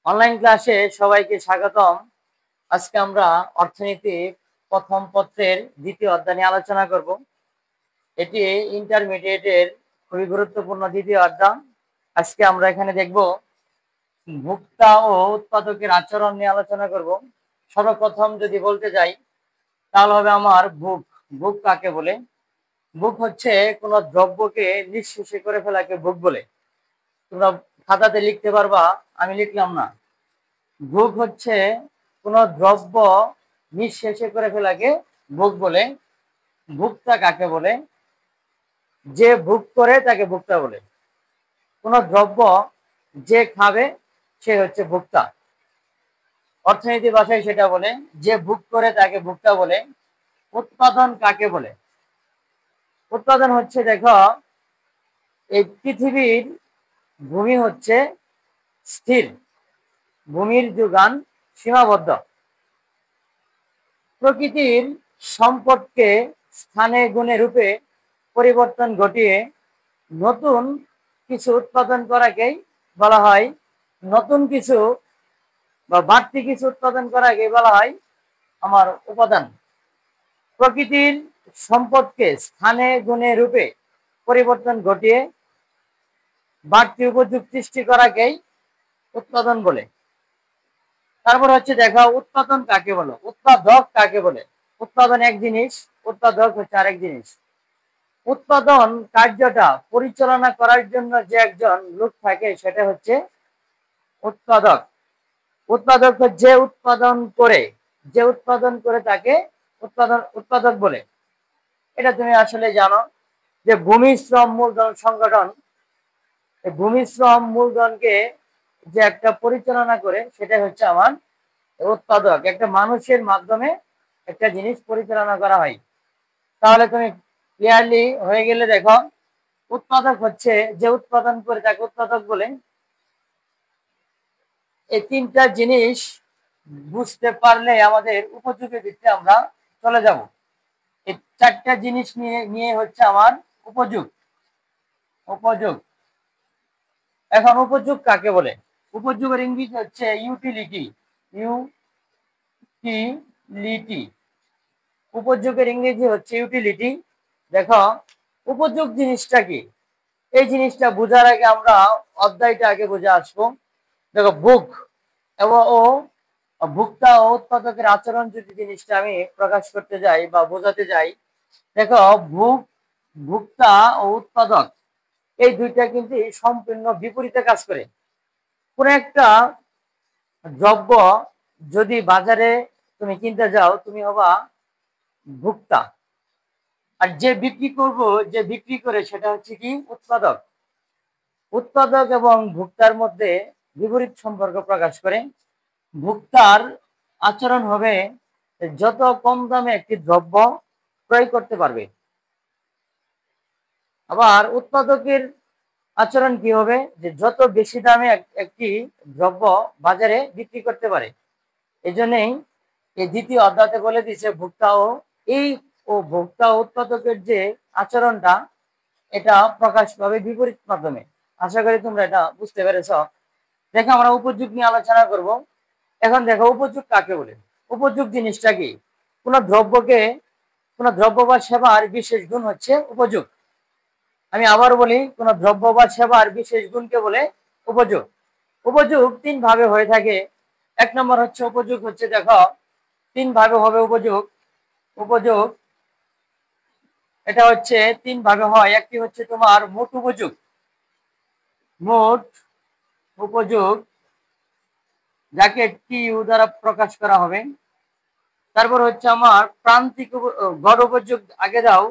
Online ক্লাসে সবাইকে স্বাগতম। আজকে আমরা অর্থনীতি প্রথম পত্রের দ্বিতীয় অধ্যায় নিয়ে আলোচনা করব। এটি ইন্টারমিডিয়েটের খুবই গুরুত্বপূর্ণ দ্বিতীয় অধ্যায়। আজকে আমরা এখানে দেখব ভোক্তা ও উৎপাদকের আচরণ নিয়ে আলোচনা করব। সর্বপ্রথম যদি বলতে যাই তাহলে হবে আমার বুক। বুক কাকে বলে? বুক হচ্ছে কোনো দ্রব্যকে নিঃশেষে করে ফেলাকে বুক বলে। তোমরা খাতাতে লিখতে পারবা, আমি লিখলাম না। ভোগ হচ্ছে কোনো দ্রব্য নিঃশেষে করে ফেলাকে ভোগ বলে। ভোক্তা কাকে বলে? যে ভোগ করে তাকে ভোক্তা বলে। কোনো দ্রব্য যে খাবে সে হচ্ছে ভোক্তা। অর্থনীতি ভাষায় সেটা বলে যে ভোগ করে তাকে ভোক্তা বলে। উৎপাদন কাকে বলে? উৎপাদন হচ্ছে, দেখো, এই পৃথিবীর ভূমি হচ্ছে স্থির, ভূমির যোগান সীমাবদ্ধ। প্রকৃতির সম্পদকে স্থানে গুণে রূপে পরিবর্তন ঘটিয়ে নতুন কিছু উৎপাদন করাকেই বলা হয়, নতুন কিছু বা বাড়তি কিছু উৎপাদন করাকেই বলা হয় আমার উপাদান। প্রকৃতির সম্পদকে স্থানে গুণে রূপে পরিবর্তন ঘটিয়ে বাড়তি উপযোগ সৃষ্টি করাকেই উৎপাদন বলে। তারপর হচ্ছে দেখো, উৎপাদন কাকে বলে? উৎপাদক কাকে বলে? উৎপাদন এক জিনিস, উৎপাদক হচ্ছে আরেক জিনিস। উৎপাদন কার্যটা পরিচালনা করার জন্য যে একজন লোক থাকে সেটা হচ্ছে উৎপাদক। উৎপাদক যে উৎপাদন করে তাকে উৎপাদক বলে। এটা তুমি আসলে জানো যে ভূমি শ্রম মূলধন সংগঠন, এই ভূমি শ্রম মূলধনকে যে একটা পরিচালনা করে সেটা হচ্ছে আমার উৎপাদক। একটা মানুষের মাধ্যমে একটা জিনিস পরিচালনা করা হয়। তাহলে তুমি ক্লিয়ারলি হয়ে গেলে দেখো, উৎপাদক হচ্ছে যে উৎপাদন করে তাকে উৎপাদক বলে। এই তিনটা জিনিস বুঝতে পারলে আমাদের উপযোগের দিকে আমরা চলে যাব। এই চারটা জিনিস নিয়ে নিয়ে হচ্ছে আমার উপযোগ। উপযোগ, এখন উপযোগ কাকে বলে? উপযোগের ইংরেজি হচ্ছে ইউটিলিটি। ইউটিলিটি, উপযোগের ইংরেজি হচ্ছে ইউটিলিটি। দেখো, উপযোগ জিনিসটা কি, এই জিনিসটা বোঝার আগে আমরা অধ্যায়টা আগে বুঝে আসবো। দেখো, বুক এবং ও ভোক্তা ও উৎপাদকের আচরণ যদি জিনিসটা আমি প্রকাশ করতে যাই বা বোঝাতে যাই, দেখো, ভোক্তা ও উৎপাদক এই দুইটা কিন্তু সম্পূর্ণ বিপরীতে কাজ করে। কোন একটা দ্রব্য যদি বাজারে তুমি কিনতে যাও, তুমি হবা ভোক্তা। আর যে বিক্রি করে সেটা হচ্ছে কি? উৎপাদক। উৎপাদক এবং ভোক্তার মধ্যে বিপরীত সম্পর্ক প্রকাশ করে। ভোক্তার আচরণ হবে যত কম দামে একটি দ্রব্য ক্রয় করতে পারবে। আবার উৎপাদকের আচরণ কি হবে? যে যত বেশি দামে একটি দ্রব্য বাজারে বিক্রি করতে পারে। এই জন্যই এই দ্বিতীয় অধ্যায়তে বলে দিয়েছে ভোক্তা ও উৎপাদকের যে আচরণটা, এটা প্রকাশ পাবে বিপরীত মাধ্যমে। আশা করি তোমরা এটা বুঝতে পেরেছ। দেখো, আমরা উপযোগ নিয়ে আলোচনা করব। এখন দেখো, উপযোগ কাকে বলে? উপযোগ জিনিসটা কি? কোন দ্রব্য বা সেবার বিশেষ গুণ হচ্ছে উপযোগ। আমি আবার বলি, কোন দ্রব্য বা সেবার বিশেষ গুণকে বলে উপযোগ। উপযোগ তিন ভাবে হয়ে থাকে। এক নম্বর হচ্ছে উপযোগ হচ্ছে, দেখো, তিন ভাবে হবে উপযোগ। উপযোগ এটা হচ্ছে তিন ভাবে হয়। একটি হচ্ছে তোমার মোট উপযোগ, মোট উপযোগ, যাকে টিইউ দ্বারা প্রকাশ করা হবে। তারপর হচ্ছে আমার প্রান্তিক গড় উপযোগ, আগে দাও,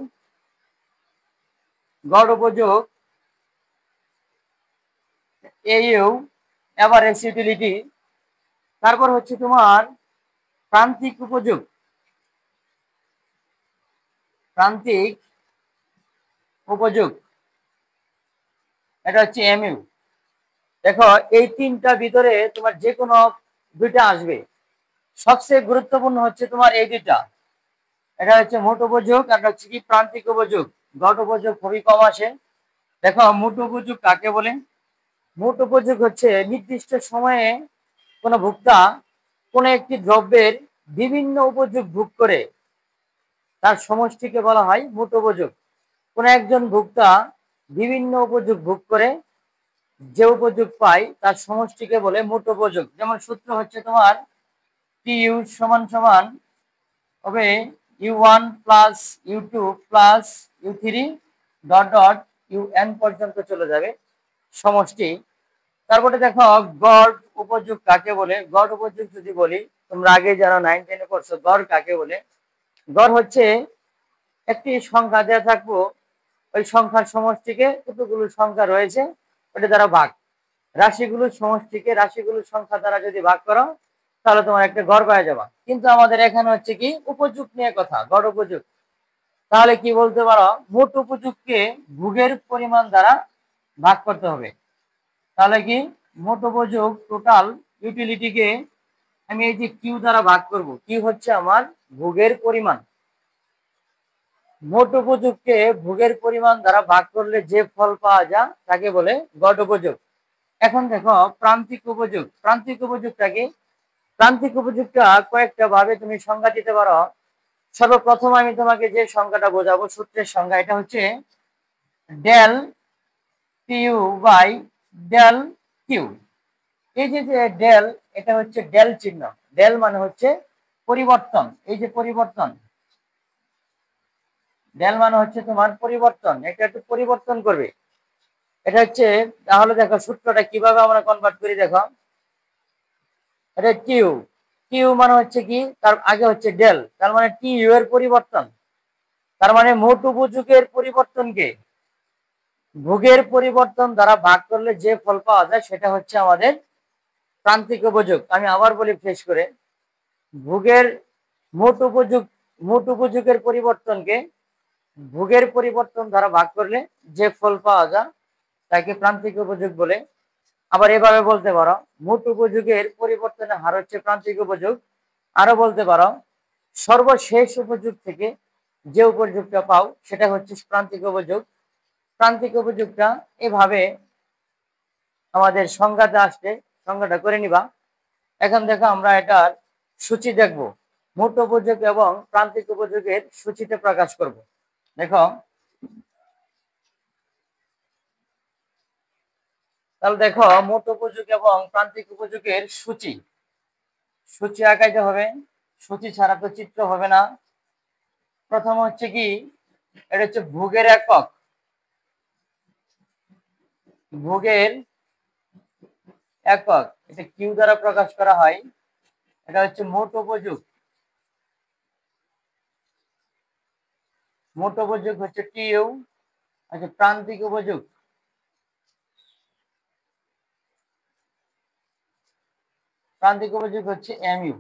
গড় উপযোগ এইউ, এভারেজ ইউটিলিটি। তারপর হচ্ছে তোমার প্রান্তিক উপযোগ, প্রান্তিক উপযোগ, এটা হচ্ছে এমইউ। দেখো, এই তিনটা ভিতরে তোমার যে কোনো দুইটা আসবে। সবচেয়ে গুরুত্বপূর্ণ হচ্ছে তোমার এই দুইটা, এটা হচ্ছে মোট উপযোগ আর হচ্ছে কি প্রান্তিক উপযোগ। গড় উপযোগ খুবই কম আসে। দেখো, মোট উপযোগ কাকে বলে? মোট উপযোগ হচ্ছে নির্দিষ্ট সময়ে কোনো ভোক্তা কোনো একটি দ্রব্যের বিভিন্ন উপযোগ ভোগ করে তার সমষ্টিকে বলা হয় মোট উপযোগ। কোনো একজন ভোক্তা বিভিন্ন উপযোগ ভোগ করে যে উপযোগ পায় তার সমষ্টিকে বলে মোট উপযোগ। যেমন সূত্র হচ্ছে তোমার টিইউ সমান সমান হবে U1 plus U2 plus U3 dot dot UN পর্যন্ত চলে যাবে সমষ্টি। তারপরে দেখো গড় উপযোগ কাকে বলে। গড় উপযোগ যদি বলি, তোমরা আগে যারা 9 10-এ পড়ছো, গড় কাকে বলে? গড় হচ্ছে একটি সংখ্যা দেওয়া থাকবো, ওই সংখ্যার সমষ্টিকে কতগুলো সংখ্যা রয়েছে ওটা দ্বারা ভাগ, রাশিগুলোর সমষ্টিকে রাশিগুলোর সংখ্যা দ্বারা যদি ভাগ করো তাহলে তোমার একটা গড় পাওয়া যাবে। কিন্তু আমাদের এখানে হচ্ছে কি উপযোগ নিয়ে কথা, গড় উপযোগ। তাহলে কি বলতে পারো, মোট উপযোগকে ভোগের পরিমাণ দ্বারা ভাগ করতে হবে। তাহলে কি মোট উপযোগ টোটাল ইউটিলিটিকে আমি এই যে কিউ দ্বারা ভাগ করব। কিউ হচ্ছে আমার ভোগের পরিমাণ। মোট উপযোগকে ভোগের পরিমাণ দ্বারা ভাগ করলে যে ফল পাওয়া যায় তাকে বলে গড় উপযোগ। এখন দেখো প্রান্তিক উপযোগ। প্রান্তিক উপযোগটা কি? প্রান্তিক উপযোগটা কয়েকটা ভাবে তুমি সংজ্ঞা দিতে পারো। সর্বপ্রথম আমি তোমাকে যে সংখ্যাটা বোঝাবো, সূত্রের সংখ্যা, এটা হচ্ছে ডেল টিইউ বাই ডেল কিউ। এই যে ডেল, এটা হচ্ছে ডেল চিহ্ন। ডেল মানে হচ্ছে পরিবর্তন। এই যে পরিবর্তন, ডেল মানে হচ্ছে তোমার পরিবর্তন, এটা একটু পরিবর্তন করবে, এটা হচ্ছে। তাহলে দেখো সূত্রটা কিভাবে আমরা কনভার্ট করি, দেখো এটা কিউ। কিউ মানে হচ্ছে কি, তার আগে হচ্ছে ডেল, তার মানে টি ইউ এর পরিবর্তন। তার মানে মোট উপযোগের পরিবর্তনকে ভোগের পরিবর্তন দ্বারা ভাগ করলে যে ফল পাওয়া যায় সেটা হচ্ছে আমাদের প্রান্তিক উপযোগ। আমি আবার বলি ফ্রেশ করে, ভোগের মোট উপযোগের পরিবর্তনকে ভোগের পরিবর্তন দ্বারা ভাগ করলে যে ফল পাওয়া যায় তাকে প্রান্তিক উপযোগ বলে। আবার এভাবে বলতে পারো, মোট উপযোগের পরিবর্তনের হার হচ্ছে প্রান্তিক উপযোগ। আরো বলতে পারো, সর্বশেষ উপযোগ থেকে যে উপযোগটা পাও সেটা হচ্ছে প্রান্তিক উপযোগ। প্রান্তিক উপযোগটা এভাবে আমাদের সংজ্ঞাতে আসছে, সংজ্ঞাটা করে নিবা। এখন দেখো আমরা এটার সূচি দেখব, মোট উপযোগ এবং প্রান্তিক উপযোগের সূচিতে প্রকাশ করব। দেখো তাহলে দেখো মোট উপযোগ এবং প্রান্তিক উপযোগের সূচি আঁকাইতে হবে। সূচি ছাড়া তো চিত্র হবে না। প্রথম হচ্ছে কি, এটা হচ্ছে ভোগের একক। ভোগের একক এটা কিউ দ্বারা প্রকাশ করা হয়। এটা হচ্ছে মোট উপযোগ। মোট উপযোগ হচ্ছে টিইউ। আচ্ছা, প্রান্তিক উপযোগ, প্রান্তিক উপযোগ হচ্ছে এমইউ।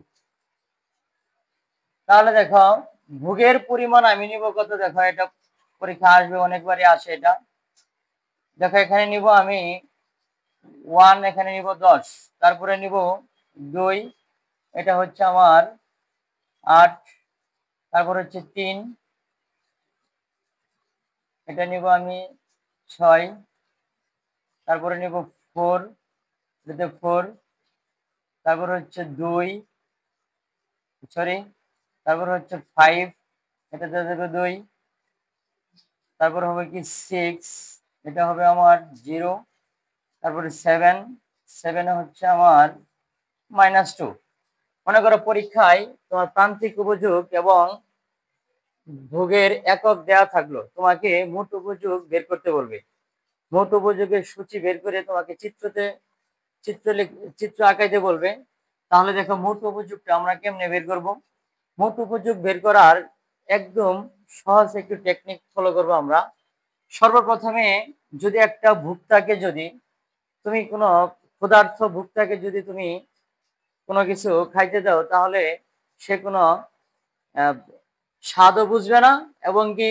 তাহলে দেখো ভোগের পরিমাণ আমি নিব কত, দেখো এটা পরীক্ষা আসবে, অনেকবারই আসে এটা। দেখো এখানে নিব আমি 1, এখানে নিব 10, তারপরে নিব 2, এটা হচ্ছে আমার 8, তারপর হচ্ছে 3, এটা নিব আমি 6, তারপরে নিব 4, এটাতে 4, তারপর হচ্ছে 2, সরি, তারপর হচ্ছে 5, এটাতে দেবে 2, তারপর হবে কি 6, এটা হবে আমার 0, তারপরে 7, 7 হচ্ছে আমার -2। মনে করো পরীক্ষায় তোমার প্রান্তিক উপযোগ এবং ভোগের একক দেওয়া থাকলো, তোমাকে মোট উপযোগ বের করতে বলবে। মোট উপযোগের সূচি বের করে তোমাকে চিত্র আঁকাইতে বলবে। তাহলে দেখো মোট উপযোগটা আমরা কেমনে বের করব। মোট উপযোগ বের করার একদম সহজ একটু টেকনিক ফলো করব আমরা। সর্বপ্রথমে যদি একটা ভোক্তাকে, যদি তুমি কোনো ক্ষুধার্ত ভোক্তাকে যদি তুমি কোনো কিছু খাইতে দাও, তাহলে সে কোনো স্বাদও বুঝবে না, এবং কি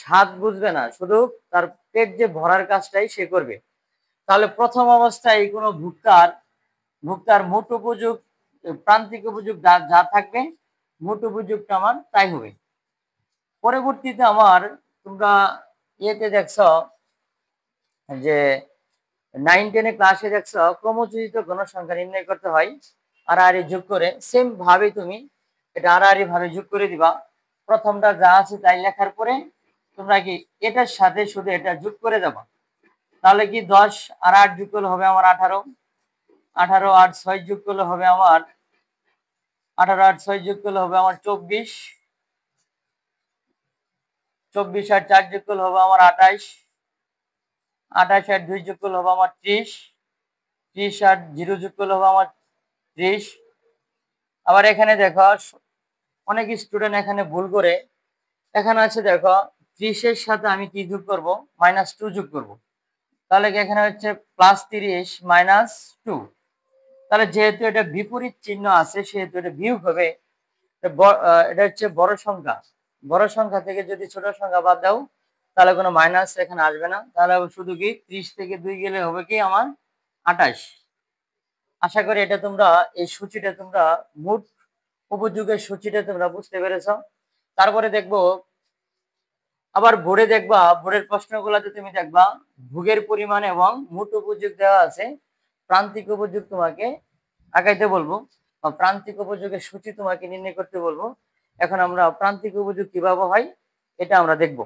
স্বাদ বুঝবে না, শুধু তার পেট যে ভরার কাজটাই সে করবে। তাহলে প্রথম অবস্থায় কোনো ভোক্তার মোট উপযোগ, প্রান্তিক উপযোগ যা থাকবে, মোট উপযোগটা আমার তাই হবে। পরবর্তীতে আমার তোমরা ইয়েতে দেখছ যে 9-10 ক্লাসে দেখছো ক্রমযোজিত গণসংখ্যা নির্ণয় করতে হয় আড়াআড়ি যোগ করে। সেম ভাবে তুমি এটা আড়াআড়ি ভাবে যোগ করে দিবা। প্রথমটা যা আছে তাই লেখার পরে তোমরা কি এটার সাথে শুধু এটা যোগ করে যাবা। তাহলে কি 10 আর 8 যোগ করলে হবে আমার 18, 18 আর 6 যোগ করলে হবে আমার 18 আর 6 যোগ করলে হবে আমার 24, 24 আর 4 যোগ করলে হবে আমার 28, 28 আর 2 যোগ করলে হবে আমার 30, 30 আর 0 যোগ করলে হবে আমার 30। আবার এখানে দেখো অনেক স্টুডেন্ট এখানে ভুল করে, এখানে আছে দেখো 30 এর সাথে আমি কি যোগ করব, -2 যোগ করব। তাহলে কি এখানে হচ্ছে +30 -2। তাহলে যেহেতু এটা বিপরীত চিহ্ন আছে সেহেতু এটা বিয়োগ হবে। এটা হচ্ছে বড় সংখ্যা, বড় সংখ্যা থেকে যদি ছোট সংখ্যা বাদ দাও তাহলে কোনো মাইনাস এখানে আসবে না। তাহলে শুধু কি 30 থেকে 2 গেলে হবে কি আমার 28। আশা করি এটা তোমরা এই সূচিটা তোমরা মোট উপযোগের সূচিটা তোমরা বুঝতে পেরেছ। তারপরে দেখবো আবার বোর্ডে দেখবা, বোর্ডের প্রশ্নগুলোতে তুমি দেখবা ভোগের পরিমাণ এবং মোট উপযোগ দেওয়া আছে। প্রান্তিক উপযোগ তোমাকে আগাইতে বলবো, প্রান্তিক উপযোগের সূচি তোমাকে নির্ণয় করতে বলবো। এখন আমরা প্রান্তিক উপযোগ কিভাবে হয় এটা আমরা দেখব।